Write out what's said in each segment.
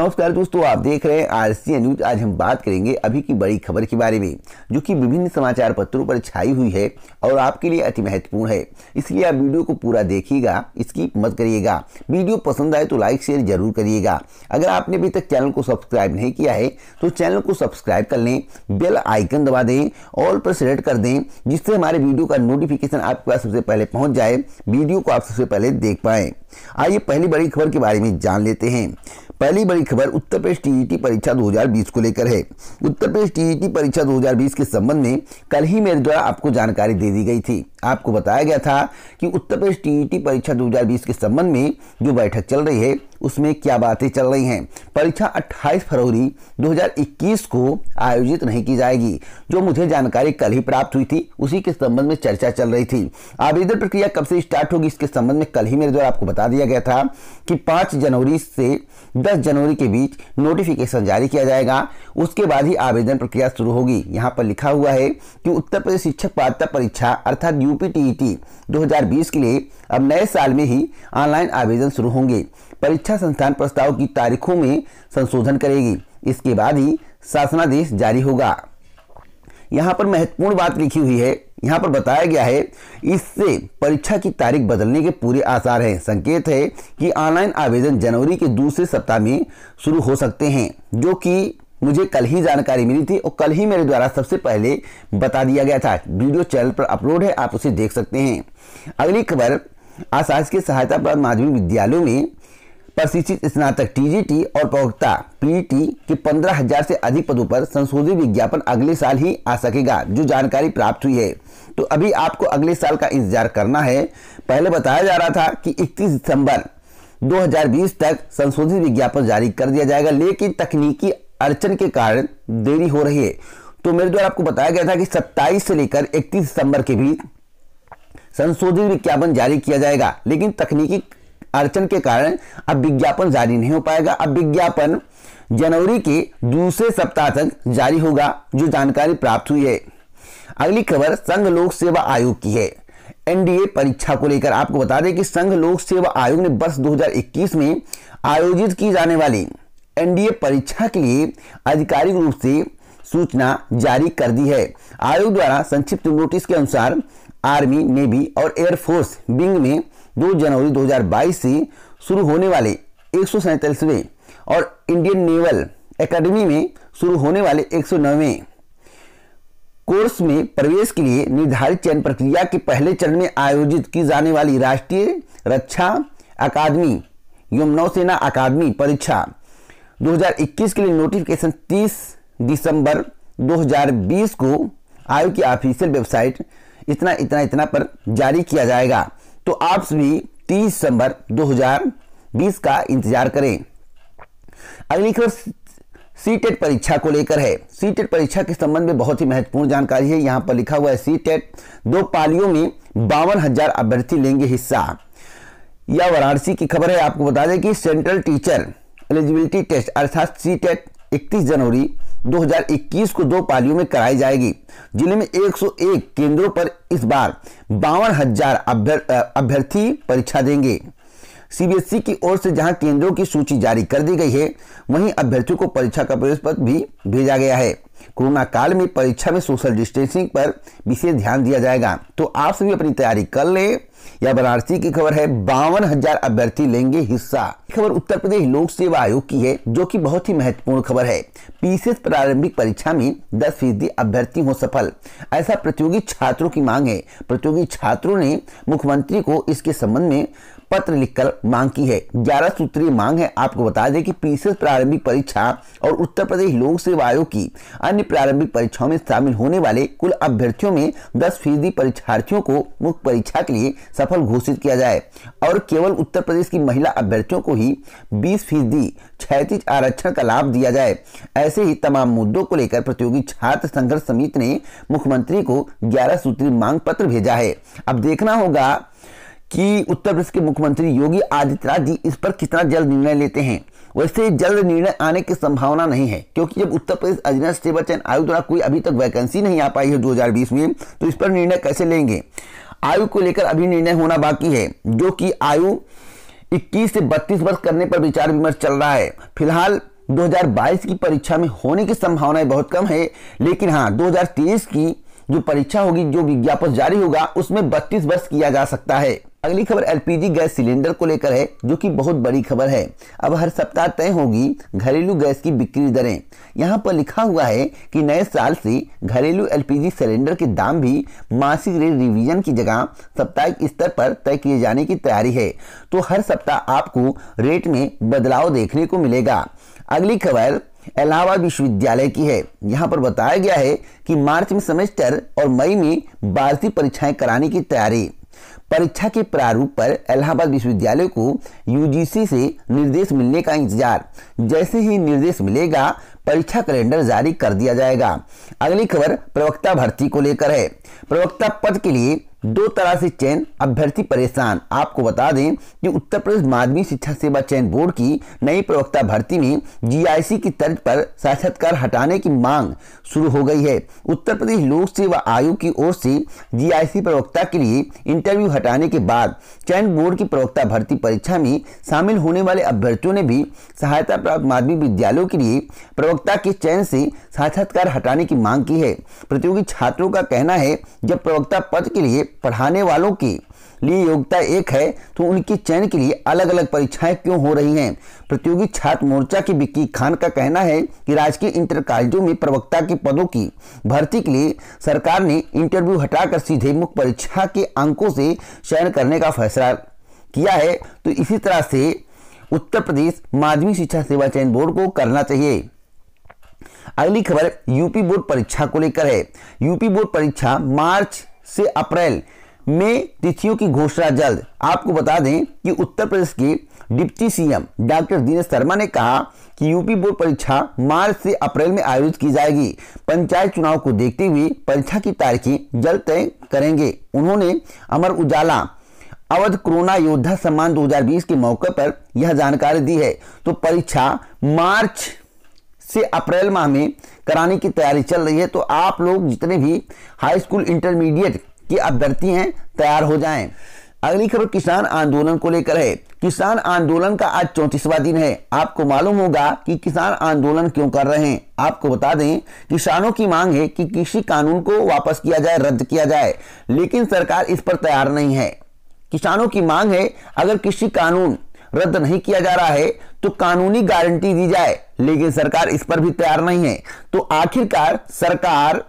नमस्कार दोस्तों, आप देख रहे हैं आरसीए न्यूज। आज हम बात करेंगे अभी की बड़ी खबर के बारे में जो कि विभिन्न समाचार पत्रों पर छाई हुई है और आपके लिए अति महत्वपूर्ण है, इसलिए आप वीडियो को पूरा देखिएगा, स्किप मत करिएगा। वीडियो पसंद आए तो लाइक शेयर जरूर करिएगा। अगर आपने अभी तक चैनल को सब्सक्राइब नहीं किया है तो चैनल को सब्सक्राइब कर लें, बेल आइकन दबा दें, ऑल पर सेलेक्ट कर दें, जिससे हमारे वीडियो का नोटिफिकेशन आपके पास सबसे पहले पहुंच जाए, वीडियो को आप सबसे पहले देख पाएं। आइए पहली बड़ी खबर के बारे में जान लेते हैं। पहली बड़ी खबर उत्तर प्रदेश टीईटी परीक्षा 2020 को लेकर है। उत्तर प्रदेश टीईटी परीक्षा 2020 के संबंध में कल ही मेरे द्वारा आपको जानकारी दे दी गई थी। आपको बताया गया था कि उत्तर प्रदेश टीईटी परीक्षा 2020 के संबंध में जो बैठक चल रही है उसमें क्या बातें चल रही हैं। परीक्षा 28 फरवरी 2021 को आयोजित नहीं की जाएगी। जो मुझे जानकारी कल ही प्राप्त हुई थी उसी के संबंध में चर्चा चल रही थी। आवेदन प्रक्रिया कब से स्टार्ट होगी इसके संबंध में कल ही मेरे द्वारा आपको बता दिया गया था कि 5 जनवरी से 10 जनवरी के बीच नोटिफिकेशन जारी किया जाएगा। उसके बाद ही आवेदन प्रक्रिया शुरू होगी। यहाँ पर लिखा हुआ है कि उत्तर प्रदेश शिक्षक पात्रता परीक्षा अर्थात यूपीटीईटी 2020 के लिए अब नए साल में ही ऑनलाइन आवेदन शुरू होंगे। परीक्षा संस्थान प्रस्ताव की तारीखों में संशोधन करेगी। इसके बाद ही शासनादेश जारी होगा। यहाँ पर महत्वपूर्ण बात लिखी हुई है। यहाँ पर बताया गया है इससे परीक्षा की तारीख बदलने के पूरे आसार हैं। संकेत है कि ऑनलाइन आवेदन जनवरी के दूसरे सप्ताह में शुरू हो सकते हैं, जो कि मुझे कल ही जानकारी मिली थी और कल ही मेरे द्वारा सबसे पहले बता दिया गया था। वीडियो चैनल पर अपलोड है, आप उसे देख सकते हैं। अगली खबर, अशासकीय सहायता प्राप्त माध्यमिक विद्यालयों में प्रशिक्षित स्नातक टीजीटी और प्रवक्ता पीटी के 15,000 से अधिक पदों पर संशोधित विज्ञापन अगले साल ही आ सकेगा। जो जानकारी प्राप्त हुई है तो अभी आपको अगले साल का इंतजार करना है। पहले बताया जा रहा था कि 31 दिसंबर 2020 तक संशोधित विज्ञापन जारी कर दिया जाएगा, लेकिन तकनीकी अड़चन के कारण देरी हो रही है। तो मेरे द्वारा आपको बताया गया था कि 27 से लेकर 31 दिसंबर के बीच संशोधित विज्ञापन जारी किया जाएगा, लेकिन तकनीकी अड़चन के कारण अब विज्ञापन जारी नहीं हो पाएगा। अब विज्ञापन जनवरी के दूसरे सप्ताह तक जारी होगा, जो जानकारी प्राप्त हुई है। अगली खबर संघ लोक सेवा आयोग की है। एनडीए परीक्षा को लेकर आपको बता दें कि संघ लोक सेवा आयोग ने वर्ष 2021 में आयोजित की जाने वाली एनडीए परीक्षा के लिए आधिकारिक रूप से सूचना जारी कर दी है। आयोग द्वारा संक्षिप्त नोटिस के अनुसार आर्मी, नेवी और एयरफोर्स विंग में 2 जनवरी 2022 से शुरू होने वाले 147वें और इंडियन नेवल एकेडमी में शुरू होने वाले 109वें कोर्स में प्रवेश के लिए निर्धारित चयन प्रक्रिया के पहले चरण में आयोजित की जाने वाली राष्ट्रीय रक्षा अकादमी एवं नौसेना अकादमी परीक्षा 2021 के लिए नोटिफिकेशन 30 दिसंबर 2020 को आयोग की ऑफिशियल वेबसाइट इतना पर जारी किया जाएगा। तो आप सभी 30 दिसंबर 2020 का इंतजार करें। अगली खबर सीटेट परीक्षा को लेकर है। सीटेट परीक्षा के संबंध में बहुत ही महत्वपूर्ण जानकारी है। यहाँ पर लिखा हुआ है सीटेट 2 पालियों में 52,000 अभ्यर्थी लेंगे हिस्सा। यह वाराणसी की खबर है। आपको बता दें कि सेंट्रल टीचर एलिजिबिलिटी टेस्ट अर्थात सीटेट 31 जनवरी 2021 को 2 पालियों में कराई जाएगी। जिले में 101 केंद्रों पर इस बार 52,000 अभ्यर्थी परीक्षा देंगे। सीबीएसई की ओर से जहां केंद्रों की सूची जारी कर दी गई है, वहीं अभ्यर्थियों को परीक्षा का प्रवेश पत्र भी भेजा गया है। कोरोना काल में परीक्षा में सोशल डिस्टेंसिंग पर विशेष ध्यान दिया जाएगा। तो आप सभी अपनी तैयारी कर लें। यह वाराणसी की खबर है, 52,000 अभ्यर्थी लेंगे हिस्सा। खबर उत्तर प्रदेश लोक सेवा आयोग की है, जो कि बहुत ही महत्वपूर्ण खबर है। पीसीएस प्रारंभिक परीक्षा में 10% अभ्यर्थी हो सफल, ऐसा प्रतियोगी छात्रों की मांग है। प्रतियोगी छात्रों ने मुख्यमंत्री को इसके संबंध में पत्र लिखकर मांग की है। 11 सूत्रीय मांग है। आपको बता दें कि पीसीएस प्रारंभिक परीक्षा और उत्तर प्रदेश लोक सेवा आयोग की अन्य प्रारंभिक परीक्षाओं में शामिल होने वाले कुल अभ्यर्थियों में 10% परीक्षार्थियों को मुख्य परीक्षा के लिए सफल घोषित किया जाए और केवल उत्तर प्रदेश की महिला अभ्यर्थियों को ही 20% क्षैतिज आरक्षण का लाभ दिया जाए। ऐसे ही तमाम मुद्दों को लेकर प्रतियोगी छात्र संघर्ष समिति ने मुख्यमंत्री को 11 सूत्रीय मांग पत्र भेजा है। अब देखना होगा कि उत्तर प्रदेश के मुख्यमंत्री योगी आदित्यनाथ जी इस पर कितना जल्द निर्णय लेते हैं। वैसे जल्द निर्णय आने की संभावना नहीं है, क्योंकि जब उत्तर प्रदेश अधीनस्थ सेवा चयन आयोग द्वारा कोई अभी तक वैकेंसी नहीं आ पाई है 2020 में, तो इस पर निर्णय कैसे लेंगे। आयु को लेकर अभी निर्णय होना बाकी है, जो कि आयु 21 से 32 वर्ष करने पर विचार विमर्श चल रहा है। फिलहाल 2022 की परीक्षा में होने की संभावनाएं बहुत कम है, लेकिन हाँ 2023 की जो परीक्षा होगी, जो विज्ञापन जारी होगा, उसमें 32 वर्ष किया जा सकता है। अगली खबर एलपीजी गैस सिलेंडर को लेकर है, जो कि बहुत बड़ी खबर है। अब हर सप्ताह तय होगी घरेलू गैस की बिक्री दरें। यहाँ पर लिखा हुआ है कि नए साल से घरेलू एलपीजी सिलेंडर के दाम भी मासिक रेट रिवीजन की जगह साप्ताहिक स्तर पर तय किए जाने की तैयारी है। तो हर सप्ताह आपको रेट में बदलाव देखने को मिलेगा। अगली खबर इलाहाबाद विश्वविद्यालय की है। यहाँ पर बताया गया है कि मार्च में सेमेस्टर और मई में वार्षिक परीक्षाएं कराने की तैयारी। परीक्षा के प्रारूप पर इलाहाबाद विश्वविद्यालय को यूजीसी से निर्देश मिलने का इंतजार। जैसे ही निर्देश मिलेगा, परीक्षा कैलेंडर जारी कर दिया जाएगा। अगली खबर प्रवक्ता भर्ती को लेकर है। प्रवक्ता पद के लिए 2 तरह से चयन, अभ्यर्थी परेशान। आपको बता दें कि उत्तर प्रदेश माध्यमिक शिक्षा सेवा चयन बोर्ड की नई प्रवक्ता भर्ती में जीआईसी की तर्ज पर साक्षात्कार हटाने की मांग शुरू हो गई है। उत्तर प्रदेश लोक सेवा आयोग की ओर से जीआईसी प्रवक्ता के लिए इंटरव्यू हटाने के बाद चयन बोर्ड की प्रवक्ता भर्ती परीक्षा में शामिल होने वाले अभ्यर्थियों ने भी सहायता प्राप्त माध्यमिक विद्यालयों के लिए प्रवक्ता के चयन से साक्षात्कार हटाने की मांग की है। प्रतियोगी छात्रों का कहना है, जब प्रवक्ता पद के लिए पढ़ाने वालों के लिए योग्यता एक है, तो उनके चयन के लिए अलग अलग परीक्षाएं क्यों हो रही हैं। प्रतियोगी छात्र मोर्चा की विक्की खान का कहना है कि राजकीय इंटर कॉलेजों में प्रवक्ता के पदों की भर्ती के लिए सरकार ने इंटरव्यू हटाकर सीधे मुख्य परीक्षा के अंकों से चयन करने का फैसला किया है। तो इसी तरह से उत्तर प्रदेश माध्यमिक शिक्षा सेवा चयन बोर्ड को करना चाहिए। अगली खबर यूपी बोर्ड परीक्षा को लेकर है। यूपी बोर्ड परीक्षा मार्च से अप्रैल में तिथियों की घोषणा जल्द। आपको बता दें कि उत्तर प्रदेश के deputy CM doctor Dinesh Sharma ने कहा कि यूपी बोर्ड परीक्षा मार्च से अप्रैल में आयोजित की जाएगी। पंचायत चुनाव को देखते हुए परीक्षा की तारीखें जल्द तय करेंगे। उन्होंने अमर उजाला अवध कोरोना योद्धा सम्मान 2020 के मौके पर यह जानकारी दी है। तो परीक्षा मार्च से अप्रैल माह में कराने की तैयारी चल रही है। तो आप लोग जितने भी हाई स्कूल इंटरमीडिएट के अभ्यर्थी हैं, तैयार हो जाएं। अगली खबर किसान आंदोलन को लेकर है। किसान आंदोलन का आज 34वां दिन है। आपको मालूम होगा कि किसान आंदोलन क्यों कर रहे हैं। आपको बता दें, किसानों की मांग है कि कृषि कानून को वापस किया जाए, रद्द किया जाए, लेकिन सरकार इस पर तैयार नहीं है। किसानों की मांग है, अगर कृषि कानून रद्द नहीं किया जा रहा है तो कानूनी गारंटी दी जाए, लेकिन सरकार इस पर भी तैयार नहीं है। तो आखिरकार सरकार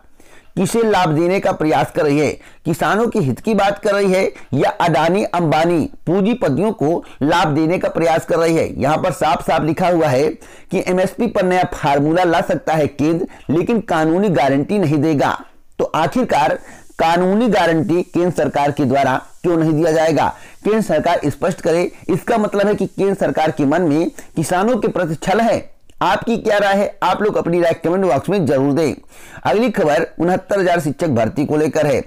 किसे लाभ देने का प्रयास कर रही है? किसानों के हित की बात कर रही है या अडानी अंबानी पूंजीपतियों को लाभ देने का प्रयास कर रही है? यहां पर साफ साफ लिखा हुआ है कि एमएसपी पर नया फार्मूला ला सकता है केंद्र, लेकिन कानूनी गारंटी नहीं देगा। तो आखिरकार कानूनी गारंटी केंद्र सरकार के द्वारा क्यों नहीं दिया जाएगा? केंद्र सरकार स्पष्ट करे। इसका मतलब है कि केंद्र सरकार के मन में किसानों के प्रति छल है। आपकी क्या राय है? आप लोग अपनी राय कमेंट बॉक्स में जरूर दें। अगली खबर 69,000 शिक्षक भर्ती को लेकर है।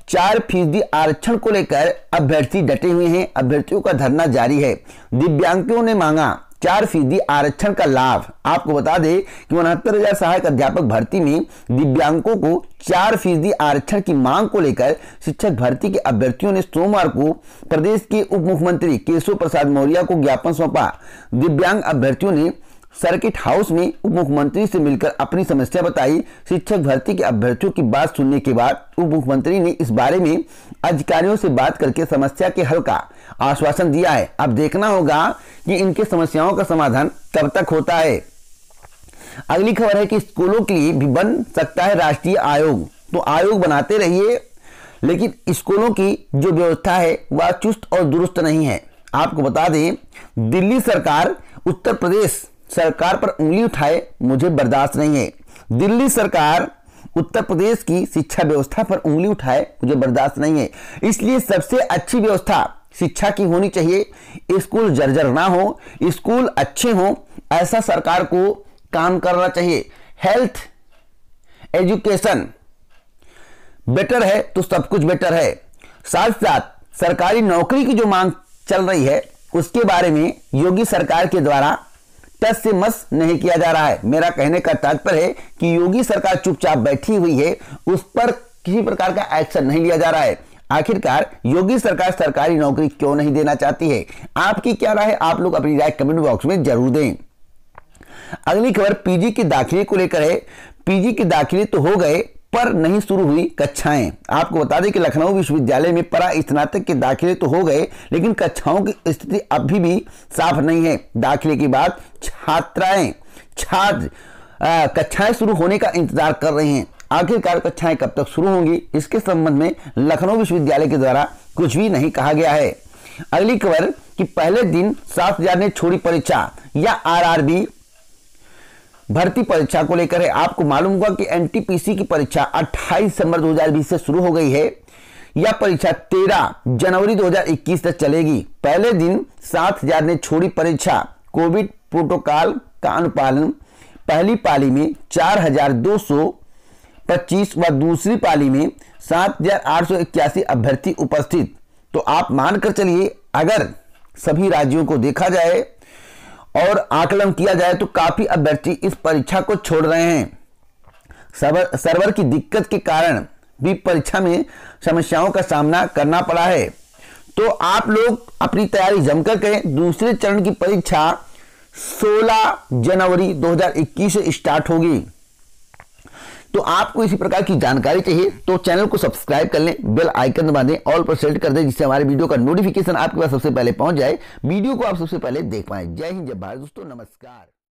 4% आरक्षण को लेकर अभ्यर्थी डटे हुए हैं। अभ्यर्थियों का धरना जारी है। दिव्यांगों ने मांगा 4% आरक्षण का लाभ। आपको बता दें कि 69,000 सहायक अध्यापक भर्ती में दिव्यांगों को 4% आरक्षण की मांग को लेकर शिक्षक भर्ती के अभ्यर्थियों ने सोमवार को प्रदेश के उप मुख्यमंत्री केशव प्रसाद मौर्य को ज्ञापन सौंपा। दिव्यांग अभ्यर्थियों ने सर्किट हाउस में उप मुख्यमंत्री से मिलकर अपनी समस्या बताई। शिक्षक भर्ती के अभ्यर्थियों की बात सुनने के बाद उप मुख्यमंत्री ने इस बारे में अधिकारियों से बात करके समस्या के हल का आश्वासन दिया है। अब देखना होगा कि इनके समस्याओं का समाधान कब तक होता है। अगली खबर है कि स्कूलों के लिए भी बन सकता है राष्ट्रीय आयोग। तो आयोग बनाते रहिए, लेकिन स्कूलों की जो व्यवस्था है वह चुस्त और दुरुस्त नहीं है। आपको बता दें, दिल्ली सरकार उत्तर प्रदेश सरकार पर उंगली उठाए मुझे बर्दाश्त नहीं है। दिल्ली सरकार उत्तर प्रदेश की शिक्षा व्यवस्था पर उंगली उठाए मुझे बर्दाश्त नहीं है। इसलिए सबसे अच्छी व्यवस्था शिक्षा की होनी चाहिए। स्कूल जर्जर ना हो, स्कूल अच्छे हो, ऐसा सरकार को काम करना चाहिए। हेल्थ एजुकेशन बेटर है तो सब कुछ बेटर है। साथ साथ सरकारी नौकरी की जो मांग चल रही है उसके बारे में योगी सरकार के द्वारा टस से मस नहीं किया जा रहा है। मेरा कहने का तात्पर्य है कि योगी सरकार चुपचाप बैठी हुई है, उस पर किसी प्रकार का एक्शन नहीं लिया जा रहा है। आखिरकार योगी सरकार सरकारी नौकरी क्यों नहीं देना चाहती है? आपकी क्या राय है? आप लोग अपनी राय कमेंट बॉक्स में जरूर दें। अगली खबर पीजी के दाखिले को लेकर है। पीजी के दाखिले तो हो गए पर नहीं शुरू हुई कक्षाएं। आपको बता दें कि लखनऊ विश्वविद्यालय में परा स्नातक के दाखिले तो हो गए, लेकिन कक्षाओं की स्थिति अभी भी साफ नहीं है। दाखिले के बाद छात्र कक्षाएं शुरू होने का इंतजार कर रहे हैं। आखिरकार कक्षाएं कब तक शुरू होंगी, इसके संबंध में लखनऊ विश्वविद्यालय के द्वारा कुछ भी नहीं कहा गया है। अगली खबर कि पहले दिन 7,000 ने छोड़ी परीक्षा या आरआरबी भर्ती परीक्षा को लेकर है। आपको मालूम होगा कि एनटीपीसी की परीक्षा 28 दिसंबर 2020 से शुरू हो गई है। यह परीक्षा 13 जनवरी 2021 तक चलेगी। पहले दिन 7,000 ने छोड़ी परीक्षा। कोविड प्रोटोकॉल का अनुपालन। पहली पाली में 4,225 व दूसरी पाली में 7,881 अभ्यर्थी उपस्थित। तो आप मानकर चलिए, अगर सभी राज्यों को देखा जाए और आकलन किया जाए तो काफी अभ्यर्थी इस परीक्षा को छोड़ रहे हैं। सर्वर की दिक्कत के कारण भी परीक्षा में समस्याओं का सामना करना पड़ा है। तो आप लोग अपनी तैयारी जमकर करें। दूसरे चरण की परीक्षा 16 जनवरी 2021 से स्टार्ट होगी। तो आपको इसी प्रकार की जानकारी चाहिए तो चैनल को सब्सक्राइब कर लें, बेल आइकन दबा दें, ऑल पर सेलेक्ट कर दें, जिससे हमारे वीडियो का नोटिफिकेशन आपके पास सबसे पहले पहुंच जाए, वीडियो को आप सबसे पहले देख पाएं। जय हिंद, जय भारत दोस्तों, नमस्कार।